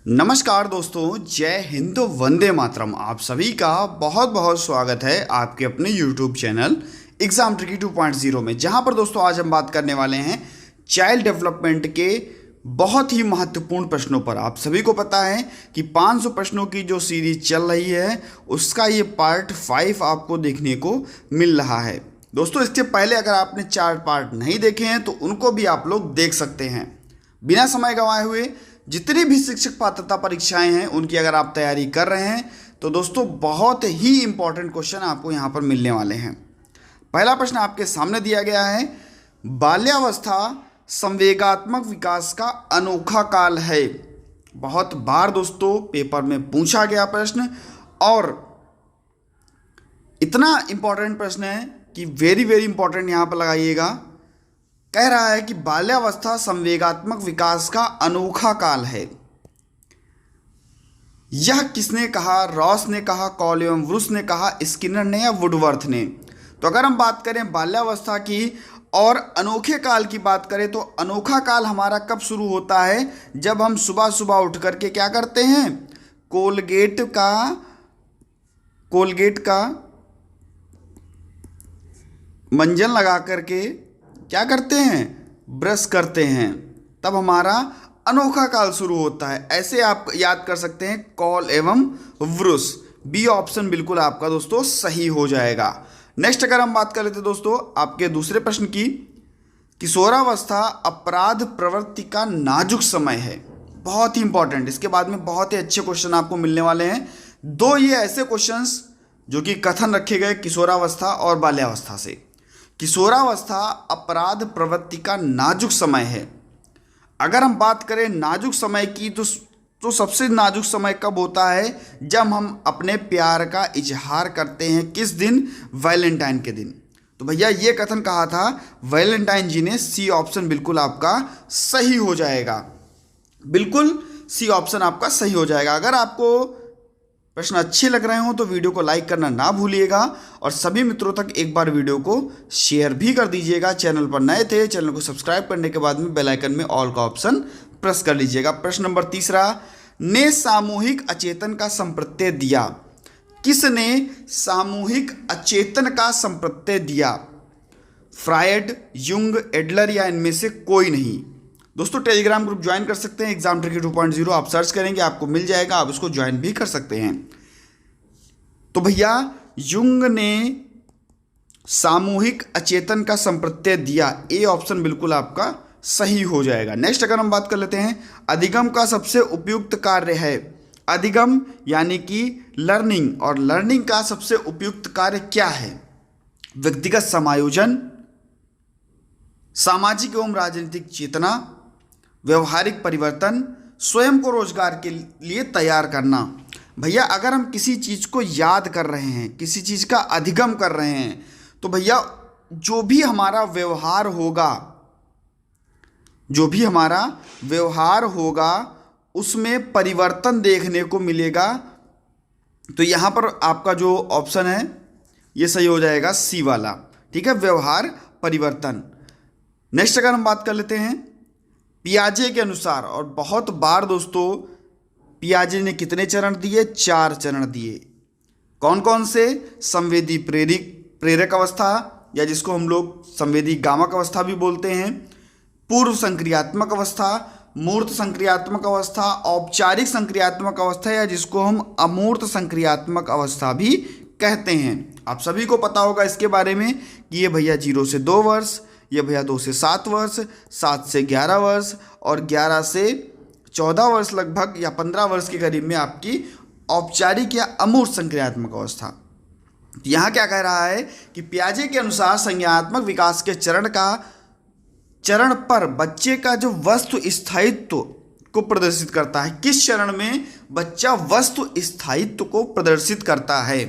नमस्कार दोस्तों, जय हिंद, वंदे मातरम। आप सभी का बहुत बहुत स्वागत है आपके अपने YouTube चैनल एग्जाम ट्रिकी 2.0 में, जहां पर दोस्तों आज हम बात करने वाले हैं चाइल्ड डेवलपमेंट के बहुत ही महत्वपूर्ण प्रश्नों पर। आप सभी को पता है कि 500 प्रश्नों की जो सीरीज चल रही है उसका ये पार्ट 5 आपको देखने को मिल रहा है। दोस्तों इसके पहले अगर आपने 4 पार्ट नहीं देखे हैं तो उनको भी आप लोग देख सकते हैं। बिना समय गंवाए हुए जितनी भी शिक्षक पात्रता परीक्षाएं हैं उनकी अगर आप तैयारी कर रहे हैं तो दोस्तों बहुत ही इंपॉर्टेंट क्वेश्चन आपको यहाँ पर मिलने वाले हैं। पहला प्रश्न आपके सामने दिया गया है, बाल्यावस्था संवेगात्मक विकास का अनोखा काल है। बहुत बार दोस्तों पेपर में पूछा गया प्रश्न और इतना इंपॉर्टेंट प्रश्न है कि वेरी वेरी इंपॉर्टेंट यहाँ पर लगाइएगा। कह रहा है कि बाल्यावस्था संवेगात्मक विकास का अनोखा काल है। यह किसने कहा? रॉस ने कहा, कॉल एवं ब्रूस ने कहा, स्किनर ने या वुडवर्थ ने? तो अगर हम बात करें बाल्यावस्था की और अनोखे काल की बात करें तो अनोखा काल हमारा कब शुरू होता है? जब हम सुबह सुबह उठ करके क्या करते हैं, कोलगेट का मंजन लगा करके क्या करते हैं, ब्रश करते हैं, तब हमारा अनोखा काल शुरू होता है। ऐसे आप याद कर सकते हैं, कॉल एवं ब्रूस। बी ऑप्शन बिल्कुल आपका दोस्तों सही हो जाएगा। नेक्स्ट अगर हम बात कर लेते दोस्तों आपके दूसरे प्रश्न की, किशोरावस्था अपराध प्रवृत्ति का नाजुक समय है। बहुत ही इंपॉर्टेंट, इसके बाद में बहुत ही अच्छे क्वेश्चन आपको मिलने वाले हैं। दो ये ऐसे क्वेश्चंस जो कि कथन रखे गए किशोरावस्था और बाल्यावस्था से। किशोरावस्था अपराध प्रवृत्ति का नाजुक समय है। अगर हम बात करें नाजुक समय की तो सबसे नाजुक समय कब होता है? जब हम अपने प्यार का इजहार करते हैं। किस दिन? वैलेंटाइन के दिन। तो भैया ये कथन कहा था वैलेंटाइन जी ने। सी ऑप्शन बिल्कुल आपका सही हो जाएगा। बिल्कुल सी ऑप्शन आपका सही हो जाएगा। अगर आपको प्रश्न अच्छे लग रहे हो तो वीडियो को लाइक करना ना भूलिएगा और सभी मित्रों तक एक बार वीडियो को शेयर भी कर दीजिएगा। चैनल पर नए थे, चैनल को सब्सक्राइब करने के बाद में बेल आइकन में ऑल का ऑप्शन प्रेस कर लीजिएगा। प्रश्न नंबर तीसरा, ने सामूहिक अचेतन का संप्रत्यय दिया। किसने सामूहिक अचेतन का संप्रत्यय दिया? फ्रायड, युंग, एडलर या इनमें से कोई नहीं? दोस्तों टेलीग्राम ग्रुप ज्वाइन कर सकते हैं एग्जाम ट्रिकी 2.0। आप सर्च करेंगे आपको मिल जाएगा, आप उसको ज्वाइन भी कर सकते हैं। तो भैया युंग ने सामूहिक अचेतन का संप्रत्यय दिया। ए ऑप्शन बिल्कुल आपका सही हो जाएगा। नेक्स्ट अगर हम बात कर लेते हैं, अधिगम का सबसे उपयुक्त कार्य है। अधिगम यानी कि लर्निंग, और लर्निंग का सबसे उपयुक्त कार्य क्या है? व्यक्तिगत समायोजन, सामाजिक एवं राजनीतिक चेतना, व्यवहारिक परिवर्तन, स्वयं को रोजगार के लिए तैयार करना। भैया अगर हम किसी चीज़ को याद कर रहे हैं, किसी चीज़ का अधिगम कर रहे हैं, तो भैया जो भी हमारा व्यवहार होगा उसमें परिवर्तन देखने को मिलेगा। तो यहाँ पर आपका जो ऑप्शन है ये सही हो जाएगा, सी वाला। ठीक है, व्यवहार परिवर्तन। नेक्स्ट अगर हम बात कर लेते हैं पियाजे के अनुसार, और बहुत बार दोस्तों पियाजे ने कितने चरण दिए? 4 चरण दिए। कौन कौन से? संवेदी प्रेरक अवस्था, या जिसको हम लोग संवेदी गामक अवस्था भी बोलते हैं, पूर्व संक्रियात्मक अवस्था, मूर्त संक्रियात्मक अवस्था, औपचारिक संक्रियात्मक अवस्था, या जिसको हम अमूर्त संक्रियात्मक अवस्था भी कहते हैं। आप सभी को पता होगा इसके बारे में कि ये भैया 0 से 2 वर्ष, ये भैया 2 से 7 वर्ष, 7 से 11 वर्ष और 11 से 14 वर्ष लगभग या 15 वर्ष के करीब में आपकी औपचारिक या अमूर्त संक्रियात्मक अवस्था। यहाँ क्या कह रहा है कि पियाजे के अनुसार संज्ञानात्मक विकास के चरण पर बच्चे का जो वस्तु स्थायित्व को प्रदर्शित करता है। किस चरण में बच्चा वस्तु स्थायित्व को प्रदर्शित करता है?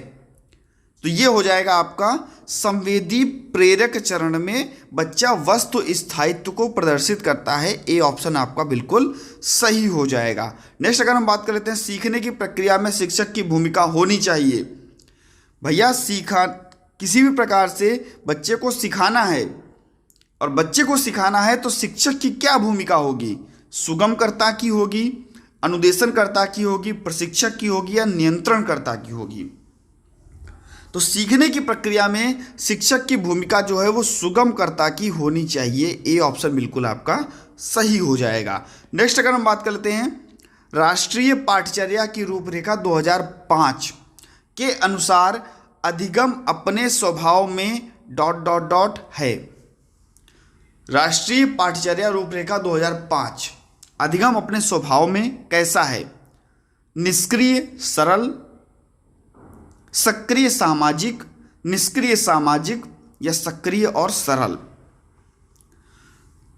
तो ये हो जाएगा आपका संवेदी प्रेरक चरण में बच्चा वस्तु स्थायित्व को प्रदर्शित करता है। ए ऑप्शन आपका बिल्कुल सही हो जाएगा। नेक्स्ट अगर हम बात कर लेते हैं, सीखने की प्रक्रिया में शिक्षक की भूमिका होनी चाहिए। भैया किसी भी प्रकार से बच्चे को सिखाना है, और बच्चे को सिखाना है तो शिक्षक की क्या भूमिका होगी? सुगमकर्ता की होगी, अनुदेशनकर्ता की होगी, प्रशिक्षक की होगी या नियंत्रणकर्ता की होगी? तो सीखने की प्रक्रिया में शिक्षक की भूमिका जो है वो सुगमकर्ता की होनी चाहिए। ए ऑप्शन बिल्कुल आपका सही हो जाएगा। नेक्स्ट अगर हम बात कर लेते हैं, राष्ट्रीय पाठ्यचर्या की रूपरेखा 2005 के अनुसार अधिगम अपने स्वभाव में ... है। राष्ट्रीय पाठ्यचर्या रूपरेखा 2005 अधिगम अपने स्वभाव में कैसा है? निष्क्रिय सरल, सक्रिय सामाजिक, निष्क्रिय सामाजिक या सक्रिय और सरल?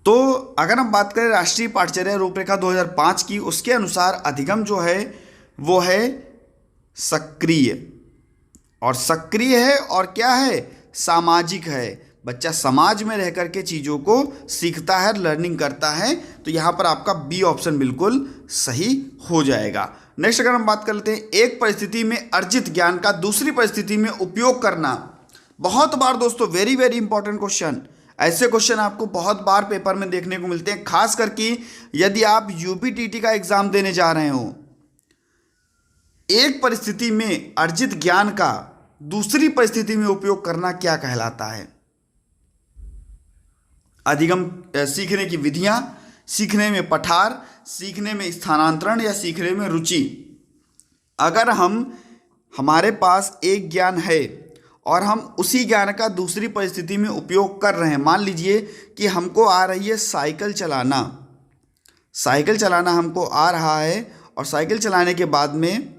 तो अगर हम बात करें राष्ट्रीय पाठ्यचर्या रूपरेखा 2005 की, उसके अनुसार अधिगम जो है वो है सक्रिय, और सक्रिय है और क्या है? सामाजिक है। बच्चा समाज में रह करके चीज़ों को सीखता है, लर्निंग करता है। तो यहाँ पर आपका बी ऑप्शन बिल्कुल सही हो जाएगा। नेक्स्ट अगर हम बात कर लेते हैं, एक परिस्थिति में अर्जित ज्ञान का दूसरी परिस्थिति में उपयोग करना। बहुत बार दोस्तों वेरी वेरी इंपॉर्टेंट क्वेश्चन, ऐसे क्वेश्चन आपको बहुत बार पेपर में देखने को मिलते हैं, खास करके यदि आप यूपीटीटी का एग्जाम देने जा रहे हो। एक परिस्थिति में अर्जित ज्ञान का दूसरी परिस्थिति में उपयोग करना क्या कहलाता है? अधिगम सीखने की विधियां, सीखने में पठार, सीखने में स्थानांतरण या सीखने में रुचि। अगर हमारे पास एक ज्ञान है और हम उसी ज्ञान का दूसरी परिस्थिति में उपयोग कर रहे हैं, मान लीजिए कि हमको आ रही है साइकिल चलाना, साइकिल चलाना हमको आ रहा है, और साइकिल चलाने के बाद में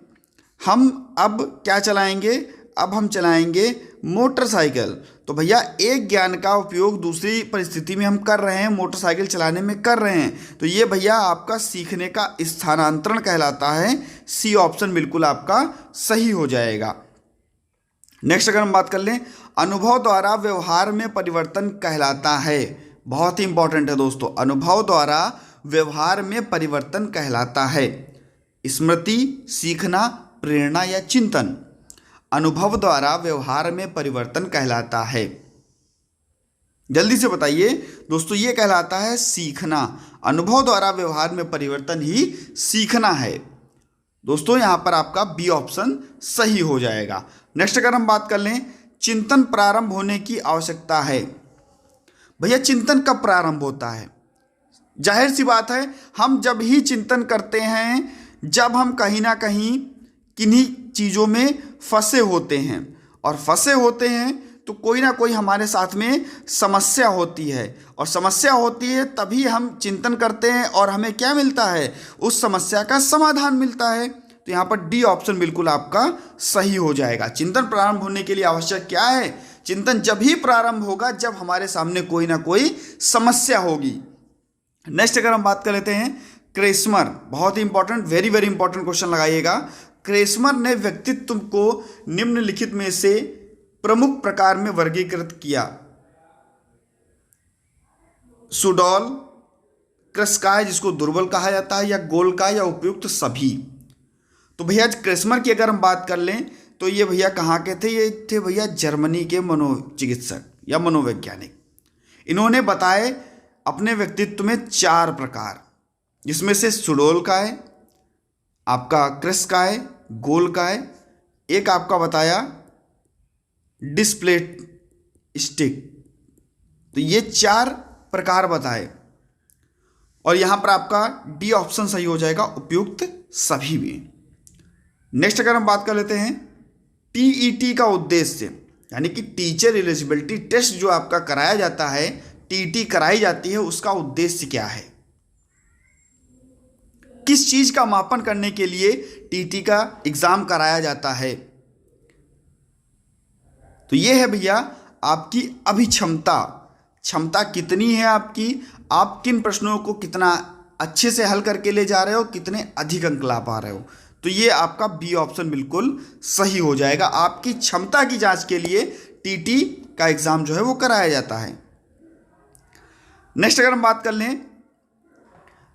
हम अब क्या चलाएंगे? अब हम चलाएंगे मोटरसाइकिल। तो भैया एक ज्ञान का उपयोग दूसरी परिस्थिति में हम कर रहे हैं, मोटरसाइकिल चलाने में कर रहे हैं, तो ये भैया आपका सीखने का स्थानांतरण कहलाता है। सी ऑप्शन बिल्कुल आपका सही हो जाएगा। नेक्स्ट अगर हम बात कर लें, अनुभव द्वारा व्यवहार में परिवर्तन कहलाता है। बहुत ही इंपॉर्टेंट है दोस्तों, अनुभव द्वारा व्यवहार में परिवर्तन कहलाता है। स्मृति, सीखना, प्रेरणा या चिंतन? अनुभव द्वारा व्यवहार में परिवर्तन कहलाता है। जल्दी से बताइए दोस्तों, ये कहलाता है सीखना। अनुभव द्वारा व्यवहार में परिवर्तन ही सीखना है। दोस्तों यहाँ पर आपका बी ऑप्शन सही हो जाएगा। नेक्स्ट अगर हम बात कर लें, चिंतन प्रारंभ होने की आवश्यकता है। भैया चिंतन कब प्रारंभ होता है? जाहिर सी बात है, हम जब ही चिंतन करते हैं जब हम कहीं ना कहीं किन्हीं चीज़ों में फंसे होते हैं, और फंसे होते हैं तो कोई ना कोई हमारे साथ में समस्या होती है, और समस्या होती है तभी हम चिंतन करते हैं और हमें क्या मिलता है? उस समस्या का समाधान मिलता है। तो यहाँ पर डी ऑप्शन बिल्कुल आपका सही हो जाएगा। चिंतन प्रारंभ होने के लिए आवश्यक क्या है? चिंतन जब ही प्रारंभ होगा जब हमारे सामने कोई ना कोई समस्या होगी। नेक्स्ट अगर हम बात कर लेते हैं, क्रेस्मर, बहुत ही important, very very important question लगाइएगा। क्रेस्मर ने व्यक्तित्व को निम्नलिखित में से प्रमुख प्रकार में वर्गीकृत किया। सुडौल, कृस्काय जिसको दुर्बल कहा जाता है, या गोलकाय या उपयुक्त सभी? तो भैया क्रेस्मर की अगर हम बात कर लें तो ये भैया कहाँ के थे? ये थे भैया जर्मनी के मनोचिकित्सक या मनोवैज्ञानिक। इन्होंने बताए अपने व्यक्तित्व में 4 प्रकार, जिसमें से सुडौलकाय, आपका कृस्काय, गोलकाय, एक आपका बताया डिस्प्लेस्टिक। तो ये 4 प्रकार बताए, और यहाँ पर आपका डी ऑप्शन सही हो जाएगा, उपयुक्त सभी भी। नेक्स्ट अगर हम बात कर लेते हैं, टीईटी का उद्देश्य, यानी कि टीचर एलिजिबिलिटी टेस्ट जो आपका कराया जाता है, टीईटी कराई जाती है, उसका उद्देश्य क्या है? किस चीज का मापन करने के लिए टीटी का एग्जाम कराया जाता है? तो ये है भैया आपकी अभिक्षमता, क्षमता कितनी है आपकी, आप किन प्रश्नों को कितना अच्छे से हल करके ले जा रहे हो, कितने अधिक अंक ला पा रहे हो। तो ये आपका बी ऑप्शन बिल्कुल सही हो जाएगा। आपकी क्षमता की जांच के लिए टीटी का एग्जाम जो है वो कराया जाता है। नेक्स्ट अगर हम बात कर लें,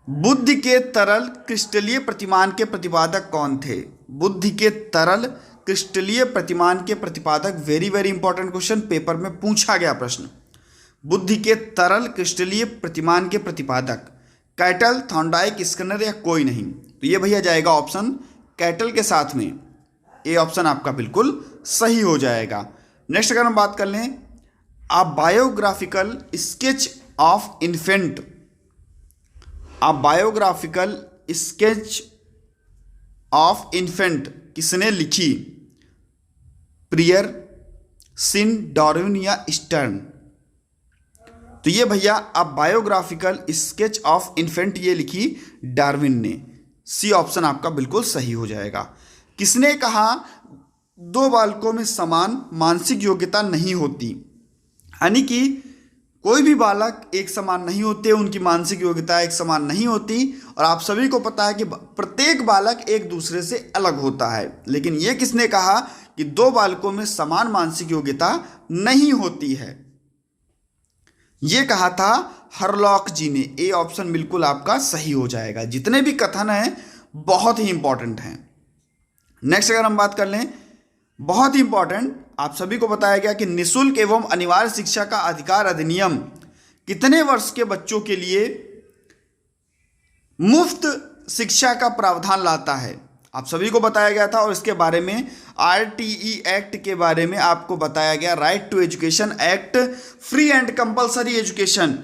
बुद्धि के तरल क्रिस्टलीय प्रतिमान के प्रतिपादक कौन थे? बुद्धि के तरल क्रिस्टलीय प्रतिमान के प्रतिपादक, very very important question, paper में पूछा गया प्रश्न। बुद्धि के तरल क्रिस्टलीय प्रतिमान के प्रतिपादक कैटल, थॉर्नडाइक, स्किनर या कोई नहीं। तो ये भैया जाएगा ऑप्शन कैटल के साथ में। ए ऑप्शन आपका बिल्कुल सही हो जाएगा। नेक्स्ट अगर हम बात कर लें, a biographical sketch of infant. A biographical sketch of infant किसने लिखी? प्रियर, सिन, डार्विन या स्टर्न। तो ये भैया अब बायोग्राफिकल स्केच ऑफ इन्फेंट ये लिखी डार्विन ने। सी ऑप्शन आपका बिल्कुल सही हो जाएगा। किसने कहा दो बालकों में समान मानसिक योग्यता नहीं होती? यानी कि कोई भी बालक एक समान नहीं होते, उनकी मानसिक योग्यता एक समान नहीं होती। और आप सभी को पता है कि प्रत्येक बालक एक दूसरे से अलग होता है। लेकिन ये किसने कहा कि दो बालकों में समान मानसिक योग्यता नहीं होती है? ये कहा था हरलॉक जी ने। ए ऑप्शन बिल्कुल आपका सही हो जाएगा। जितने भी कथन हैं बहुत ही इंपॉर्टेंट हैं। नेक्स्ट अगर हम बात कर लें, बहुत ही इंपॉर्टेंट, आप सभी को बताया गया कि निःशुल्क एवं अनिवार्य शिक्षा का अधिकार अधिनियम कितने वर्ष के बच्चों के लिए मुफ्त शिक्षा का प्रावधान लाता है? आप सभी को बताया गया था और इसके बारे में RTE एक्ट के बारे में आपको बताया गया, right to education act, free and compulsory education.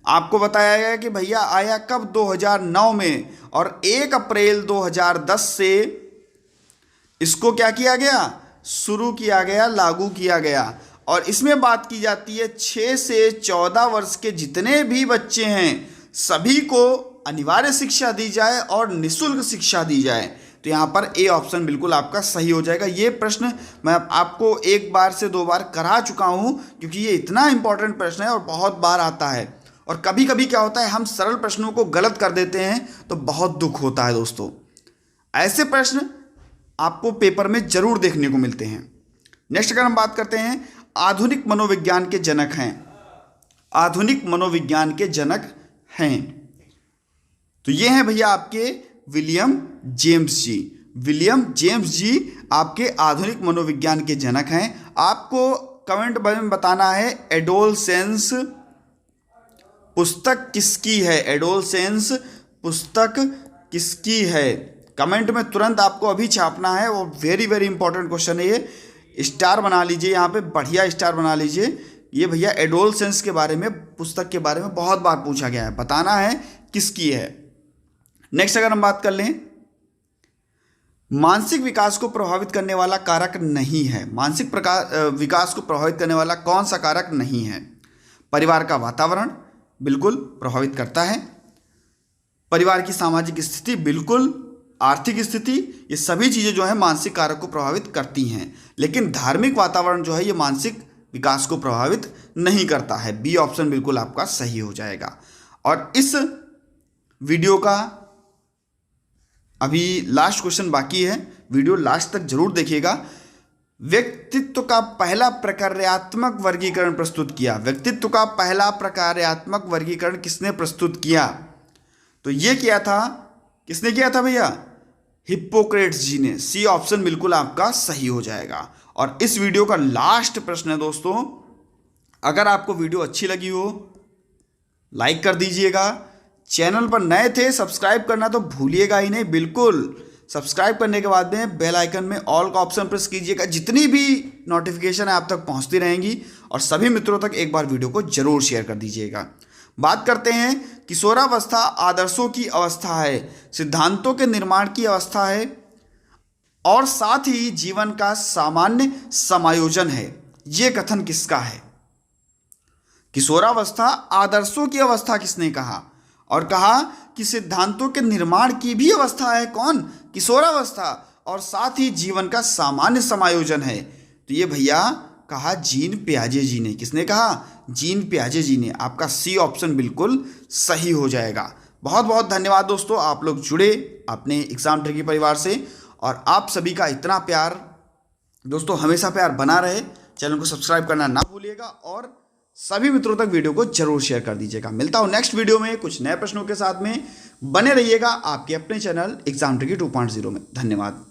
आपको बताया गया कि भैया आया कब? 2009 में। और 1 अप्रैल 2010 से इसको क्या किया गया? शुरू किया गया, लागू किया गया। और इसमें बात की जाती है 6 से 14 वर्ष के जितने भी बच्चे हैं सभी को अनिवार्य शिक्षा दी जाए और निःशुल्क शिक्षा दी जाए। तो यहाँ पर ए ऑप्शन बिल्कुल आपका सही हो जाएगा। ये प्रश्न मैं आपको एक बार से 2 बार करा चुका हूँ, क्योंकि ये इतना इंपॉर्टेंट प्रश्न है और बहुत बार आता है। और कभी कभी क्या होता है, हम सरल प्रश्नों को गलत कर देते हैं तो बहुत दुख होता है दोस्तों। ऐसे प्रश्न आपको पेपर में जरूर देखने को मिलते हैं। नेक्स्ट अगर हम बात करते हैं, आधुनिक मनोविज्ञान के जनक हैं। आधुनिक मनोविज्ञान के जनक हैं तो ये हैं भैया आपके विलियम जेम्स जी। विलियम जेम्स जी आपके आधुनिक मनोविज्ञान के जनक हैं। आपको कमेंट में बताना है एडोलसेंस पुस्तक किसकी है? एडोलसेंस पुस्तक किसकी है? कमेंट में तुरंत आपको अभी छापना है। वो वेरी वेरी इंपॉर्टेंट क्वेश्चन है ये। स्टार बना लीजिए, यहाँ पे बढ़िया स्टार बना लीजिए। ये भैया एडोलसेंस के बारे में, पुस्तक के बारे में बहुत बार पूछा गया है, बताना है किसकी है। नेक्स्ट अगर हम बात कर लें, मानसिक विकास को प्रभावित करने वाला कारक नहीं है। मानसिक विकास को प्रभावित करने वाला कौन सा कारक नहीं है? परिवार का वातावरण बिल्कुल प्रभावित करता है। परिवार की सामाजिक स्थिति बिल्कुल, आर्थिक स्थिति, ये सभी चीज़ें जो है मानसिक कारक को प्रभावित करती हैं। लेकिन धार्मिक वातावरण जो है ये मानसिक विकास को प्रभावित नहीं करता है। बी ऑप्शन बिल्कुल आपका सही हो जाएगा। और इस वीडियो का अभी लास्ट क्वेश्चन बाकी है, वीडियो लास्ट तक जरूर देखिएगा। व्यक्तित्व का पहला प्रकार्यात्मक वर्गीकरण प्रस्तुत किया। व्यक्तित्व का पहला प्रकार्यात्मक वर्गीकरण किसने प्रस्तुत किया? तो ये किया था, किसने किया था भैया? हिप्पोक्रेट्स जी ने। सी ऑप्शन बिल्कुल आपका सही हो जाएगा। और इस वीडियो का लास्ट प्रश्न है दोस्तों, अगर आपको वीडियो अच्छी लगी हो लाइक कर दीजिएगा। चैनल पर नए थे सब्सक्राइब करना तो भूलिएगा ही नहीं, बिल्कुल। सब्सक्राइब करने के बाद में बेल आइकन में ऑल का ऑप्शन प्रेस कीजिएगा। जितनी भी नोटिफिकेशन है आप तक पहुंचती रहेंगी। और सभी मित्रों तक एक बार वीडियो को जरूर शेयर कर दीजिएगा। बात करते हैं, किशोरावस्था आदर्शों की अवस्था है, सिद्धांतों के निर्माण की अवस्था है और साथ ही जीवन का सामान्य समायोजन है। यह कथन किसका है? किशोरावस्था आदर्शों की अवस्था किसने कहा? और कहा कि सिद्धांतों के निर्माण की भी अवस्था है। कौन? किशोरावस्था। और साथ ही जीवन का सामान्य समायोजन है। तो ये भैया कहा जीन पियाजे जी ने। किसने कहा? जीन पियाजे जी ने। आपका सी ऑप्शन बिल्कुल सही हो जाएगा। बहुत बहुत धन्यवाद दोस्तों, आप लोग जुड़े अपने एग्जाम ट्रिकी परिवार से। और आप सभी का इतना प्यार दोस्तों, हमेशा प्यार बना रहे। चैनल को सब्सक्राइब करना ना भूलिएगा और सभी मित्रों तक वीडियो को जरूर शेयर कर दीजिएगा। मिलता हूं नेक्स्ट वीडियो में कुछ नए प्रश्नों के साथ में। बने रहिएगा आपके अपने चैनल एग्जाम ट्रिकी 2.0 में। धन्यवाद।